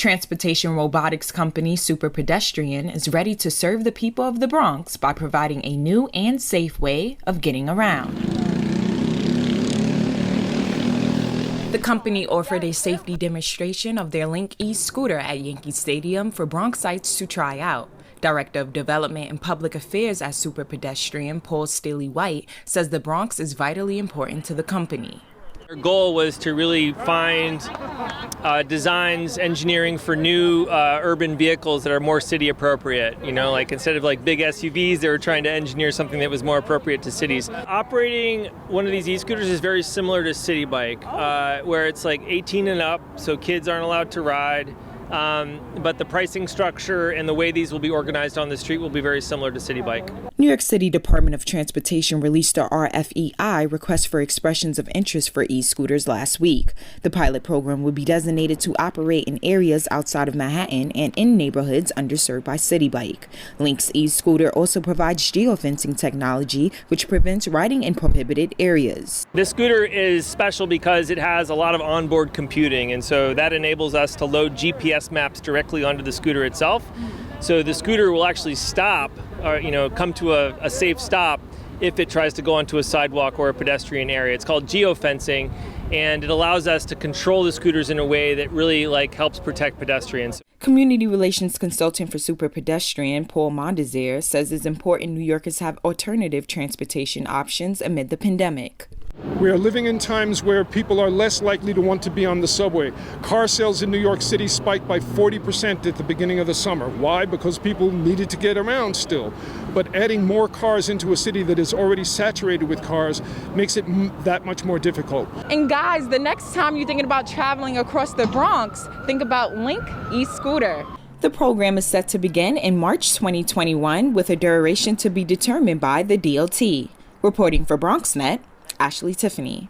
Transportation robotics company Superpedestrian is ready to serve the people of the Bronx by providing a new and safe way of getting around. The company offered a safety demonstration of their Link e-scooter at Yankee Stadium for Bronxites to try out. Director of Development and Public Affairs at Superpedestrian, Paul Steely White, says the Bronx is vitally important to the company. Our goal was to really find designs, engineering for new urban vehicles that are more city appropriate. You know, like instead of like big SUVs, they were trying to engineer something that was more appropriate to cities. Operating one of these e-scooters is very similar to City Bike, where it's like 18 and up, so kids aren't allowed to ride. But the pricing structure and the way these will be organized on the street will be very similar to City Bike. New York City Department of Transportation released a RFEI, request for expressions of interest for e-scooters, last week. The pilot program would be designated to operate in areas outside of Manhattan and in neighborhoods underserved by City Bike. Link's e-scooter also provides geofencing technology, which prevents riding in prohibited areas. This scooter is special because it has a lot of onboard computing, and so that enables us to load GPS maps directly onto the scooter itself. So the scooter will actually stop, or come to a safe stop if it tries to go onto a sidewalk or a pedestrian area. It's called geofencing, and it allows us to control the scooters in a way that really helps protect pedestrians. Community relations consultant for Superpedestrian, Paul Mondesire, says it's important New Yorkers have alternative transportation options amid the pandemic. We are living in times where people are less likely to want to be on the subway. Car sales in New York City spiked by 40% at the beginning of the summer. Why? Because people needed to get around still. But adding more cars into a city that is already saturated with cars makes it that much more difficult. And guys, the next time you're thinking about traveling across the Bronx, think about Link e-scooter. The program is set to begin in March 2021 with a duration to be determined by the DOT. Reporting for BronxNet, Tiffaney.